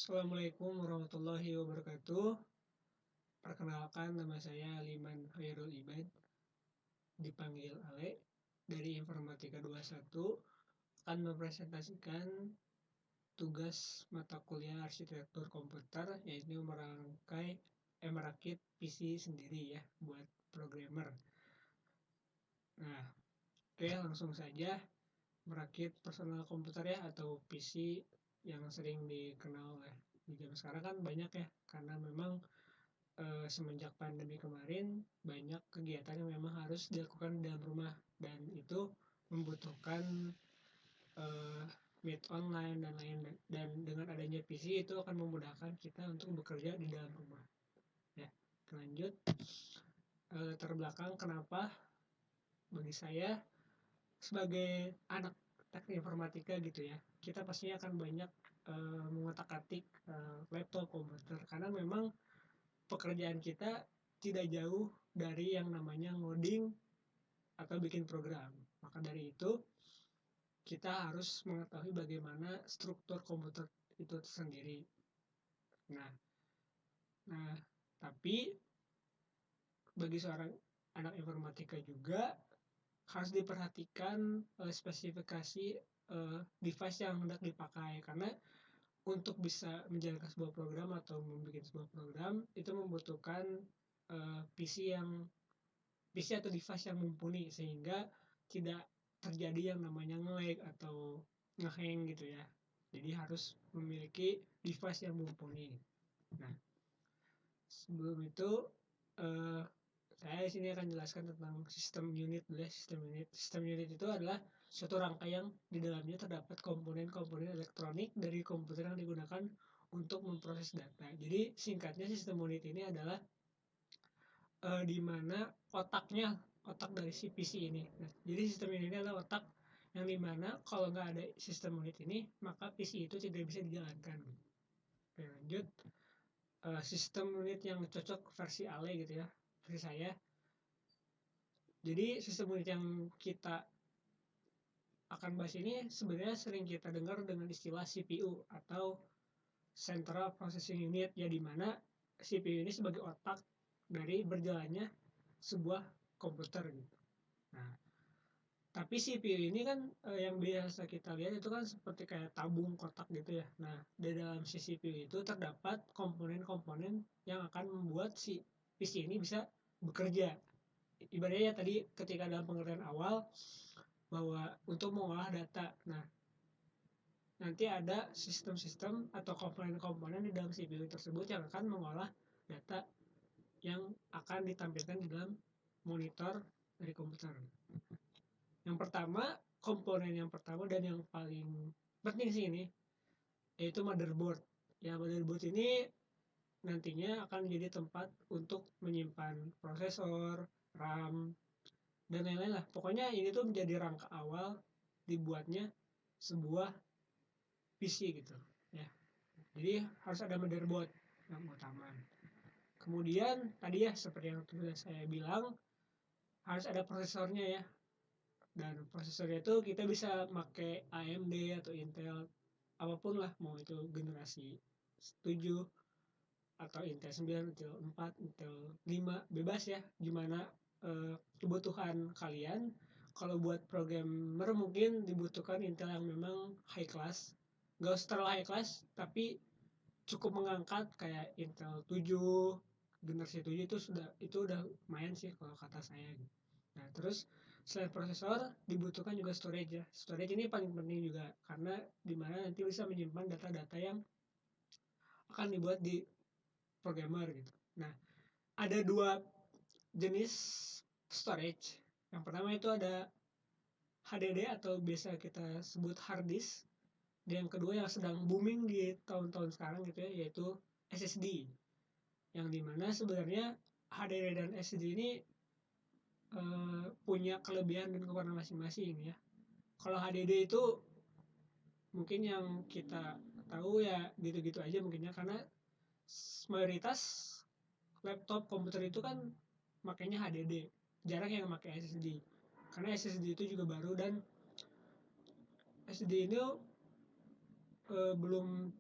Assalamualaikum warahmatullahi wabarakatuh. Perkenalkan, nama saya Liman Khairul Ibad, dipanggil Ale, dari Informatika 21, akan mempresentasikan tugas mata kuliah arsitektur komputer, yaitu merakit PC sendiri ya, buat programmer. Nah, oke, langsung saja. Merakit personal komputer ya, atau PC yang sering dikenal di zaman sekarang kan banyak ya, karena memang semenjak pandemi kemarin banyak kegiatan yang memang harus dilakukan di dalam rumah, dan itu membutuhkan uh, meet online dan lain, dan dengan adanya PC itu akan memudahkan kita untuk bekerja di dalam rumah ya. Lanjut, terbelakang kenapa bagi saya sebagai anak teknik informatika gitu ya, kita pastinya akan banyak mengotak-atik laptop komputer, karena memang pekerjaan kita tidak jauh dari yang namanya ngoding atau bikin program. Maka dari itu, kita harus mengetahui bagaimana struktur komputer itu sendiri. Nah, nah, tapi bagi seorang anak informatika juga harus diperhatikan spesifikasi device yang hendak dipakai, karena untuk bisa menjalankan sebuah program atau membuat sebuah program itu membutuhkan PC atau device yang mumpuni, sehingga tidak terjadi yang namanya nge-lag atau nge-hang gitu ya. Jadi harus memiliki device yang mumpuni. Nah, sebelum itu eh, saya di sini akan jelaskan tentang sistem unit dulu ya. Sistem unit itu adalah suatu rangkaian di dalamnya terdapat komponen-komponen elektronik dari komputer yang digunakan untuk memproses data. Jadi singkatnya, sistem unit ini adalah di mana otak dari si PC ini. Nah, jadi sistem unit ini adalah otak yang dimana kalau nggak ada sistem unit ini, maka PC itu tidak bisa dijalankan. Oke, lanjut. Sistem unit yang cocok versi Ale gitu ya, versi saya. Jadi sistem unit yang kita akan bahas ini sebenarnya sering kita dengar dengan istilah CPU atau Central Processing Unit, ya, di mana CPU ini sebagai otak dari berjalannya sebuah komputer gitu. Nah, tapi CPU ini kan yang biasa kita lihat itu kan seperti kayak tabung kotak gitu ya. Nah, di dalam si CPU itu terdapat komponen-komponen yang akan membuat si PC ini bisa bekerja. Ibaratnya tadi ketika dalam pengertian awal bahwa untuk mengolah data. Nah, nanti ada sistem-sistem atau komponen-komponen di dalam CPU tersebut yang akan mengolah data yang akan ditampilkan di dalam monitor dari komputer. Yang pertama, komponen yang pertama dan yang paling penting sih ini, yaitu motherboard. Ya, motherboard ini nantinya akan menjadi tempat untuk menyimpan prosesor, RAM, dan lain-lain lah. Pokoknya ini tuh menjadi rangka awal dibuatnya sebuah PC gitu ya. Jadi harus ada motherboard yang utama. Kemudian tadi ya, seperti yang sudah saya bilang, harus ada prosesornya ya. Dan prosesornya itu kita bisa pakai AMD atau Intel, apapun lah, mau itu generasi 7 atau Intel 9, Intel 4, Intel 5, bebas ya, gimana kebutuhan kalian. Kalau buat programmer mungkin dibutuhkan Intel yang memang high class, gak usah terlalu high class, tapi cukup mengangkat, kayak Intel 7, generasi 7 itu udah lumayan sih kalau kata saya. Nah, terus selain prosesor dibutuhkan juga storage ya. Storage ini paling penting juga, karena dimana nanti bisa menyimpan data-data yang akan dibuat di programmer gitu. Nah, ada dua jenis storage. Yang pertama itu ada HDD atau biasa kita sebut hard disk. Dan yang kedua yang sedang booming di tahun-tahun sekarang gitu ya, yaitu SSD. Yang dimana sebenarnya HDD dan SSD ini punya kelebihan dan kekurangan masing-masing ya. Kalau HDD itu mungkin yang kita tahu ya gitu-gitu aja mungkinnya, karena mayoritas laptop komputer itu kan makanya HDD, jarang yang pakai SSD, karena SSD itu juga baru, dan SSD ini belum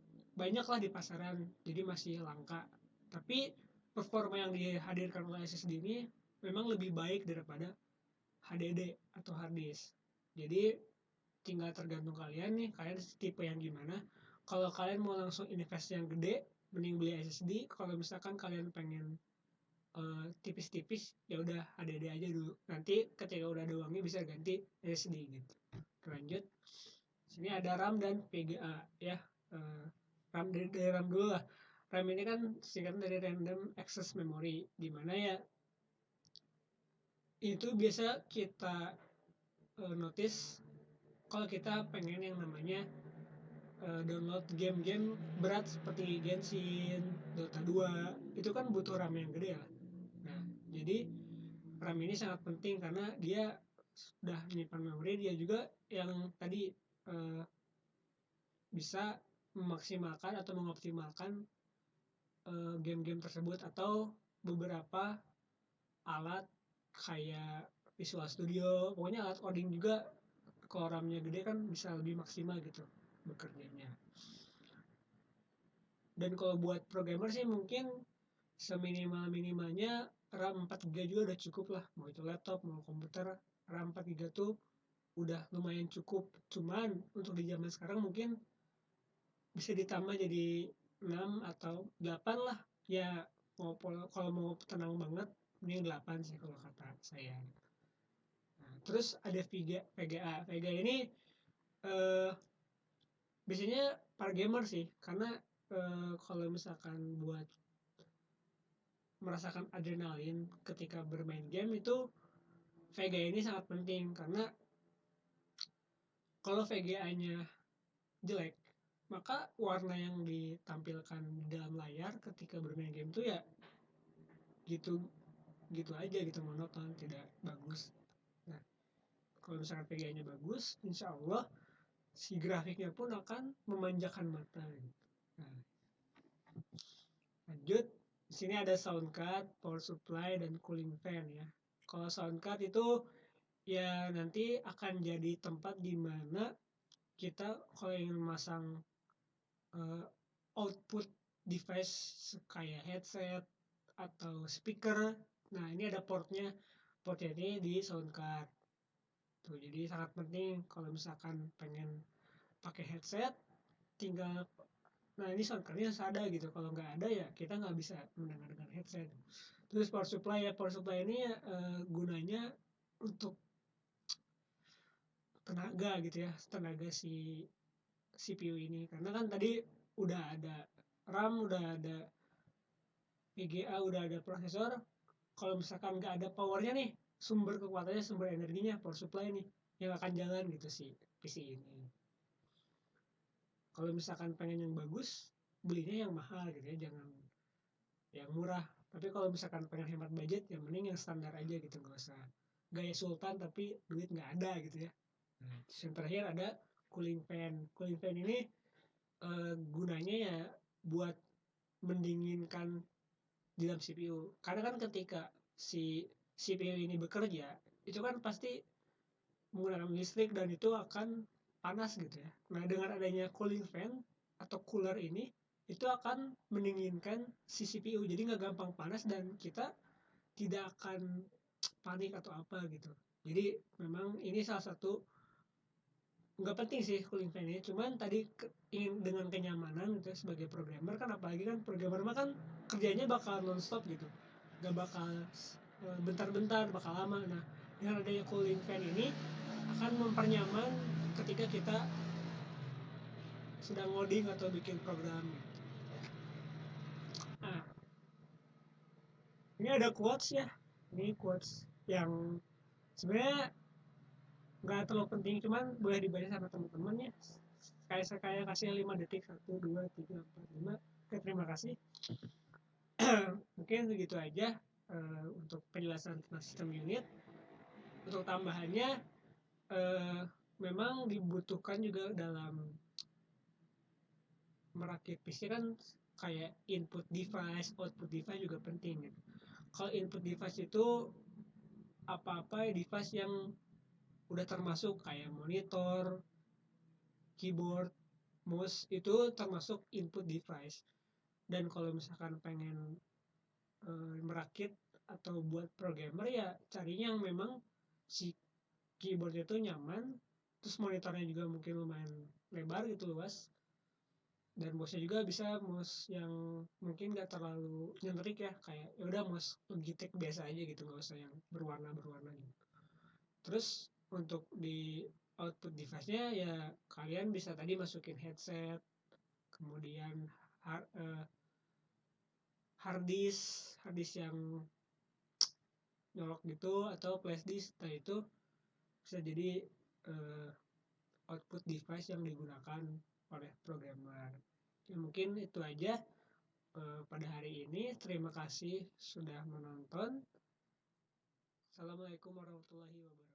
banyak lah di pasaran, jadi masih langka. Tapi performa yang dihadirkan oleh SSD ini memang lebih baik daripada HDD atau hard disk. Jadi tinggal tergantung kalian nih, kalian tipe yang gimana. Kalau kalian mau langsung invest yang gede, mending beli SSD. Kalau misalkan kalian pengen tipis-tipis, ya udah HDD aja dulu. Nanti ketika udah ada uangnya bisa ganti SSD gitu. Lanjut, sini ada RAM dan VGA ya. RAM dari RAM dulu lah. RAM ini kan singkatan dari Random Access Memory, dimana ya itu biasa kita notice kalau kita pengen yang namanya download game-game berat seperti Genshin, Dota 2, itu kan butuh RAM yang gede lah. Nah, jadi RAM ini sangat penting karena dia sudah menyimpan memori, dia juga yang tadi eh, bisa memaksimalkan atau mengoptimalkan game-game tersebut atau beberapa alat kayak Visual Studio, pokoknya alat coding juga kalau RAM-nya gede kan bisa lebih maksimal gitu bekerjanya. Dan kalau buat programmer sih mungkin seminimal-minimalnya RAM 4 GB juga udah cukup lah, mau itu laptop mau komputer, RAM 4 GB tuh udah lumayan cukup. Cuman untuk di zaman sekarang mungkin bisa ditambah jadi 6 atau 8 lah ya, kalau mau tenang banget mending 8 sih kalau kata saya. Nah, terus ada VGA. VGA ini eh, biasanya para gamer sih, karena kalau misalkan buat merasakan adrenalin ketika bermain game itu VGA ini sangat penting. Karena kalau VGA-nya jelek, maka warna yang ditampilkan di dalam layar ketika bermain game itu ya gitu gitu aja gitu, monoton, tidak bagus. Nah, kalau misalkan VGA-nya bagus, insya Allah si grafiknya pun akan memanjakan mata gitu. Nah, lanjut, di sini ada sound card, power supply, dan cooling fan ya. Kalau sound card itu ya nanti akan jadi tempat di mana kita kalau ingin memasang uh, output device kayak headset atau speaker, nah ini ada portnya ini di sound card tuh. Jadi sangat penting kalau misalkan pengen pakai headset, tinggal nah ini sound cardnya harus ada gitu. Kalau nggak ada ya kita nggak bisa mendengarkan headset. Terus power supply ini gunanya untuk tenaga gitu ya, tenaga si CPU ini, karena kan tadi udah ada RAM, udah ada VGA, udah ada prosesor. Kalau misalkan nggak ada powernya nih, sumber kekuatannya, sumber energinya, power supply nih yang akan jalan gitu sih PC ini. Kalau misalkan pengen yang bagus, belinya yang mahal gitu ya, jangan yang murah. Tapi kalau misalkan pengen hemat budget, ya mending yang standar aja gitu, nggak usah gaya sultan tapi duit nggak ada gitu ya. Nah, yang terakhir ada cooling fan. Cooling fan ini gunanya ya buat mendinginkan di dalam CPU. Karena kan ketika si CPU ini bekerja, itu kan pasti menggunakan listrik dan itu akan panas gitu ya. Nah, dengan adanya cooling fan atau cooler ini, itu akan mendinginkan si CPU. Jadi nggak gampang panas dan kita tidak akan panik atau apa gitu. Jadi memang ini salah satu, nggak penting sih cooling fan ini, cuman tadi ingin dengan kenyamanan gitu ya, sebagai programmer kan, apalagi kan programmer mah kan kerjanya bakal nonstop gitu, nggak bakal bentar-bentar, bakal lama. Nah, dengan adanya cooling fan ini akan mempernyaman ketika kita sedang ngoding atau bikin program gitu. Nah, ini ada quotes ya, ini quotes yang sebenarnya nggak terlalu penting, cuman boleh dibaca sama teman-teman ya. Kayak saya kasih 5 detik, 1 2 3 4 5. Oke, terima kasih. Mungkin begitu aja untuk penjelasan tentang sistem unit. Untuk tambahannya, memang dibutuhkan juga dalam merakit PC kan, kayak input device, output device juga penting gitu. Kalau input device itu apa-apa device yang udah termasuk kayak monitor, keyboard, mouse itu termasuk input device. Dan kalau misalkan pengen merakit atau buat programmer ya carinya yang memang si keyboard itu nyaman, terus monitornya juga mungkin lumayan lebar gitu luas, dan mouse-nya juga bisa mouse yang mungkin gak terlalu nyentrik ya, kayak ya udah mouse Logitech biasa aja gitu, nggak usah yang berwarna-berwarna gitu. Terus untuk di output device-nya ya kalian bisa tadi masukin headset, kemudian hard disk yang nyolok gitu atau flash disk. Nah itu bisa jadi uh, output device yang digunakan oleh programmer. Ya, mungkin itu aja pada hari ini. Terima kasih sudah menonton. Assalamualaikum warahmatullahi wabarakatuh.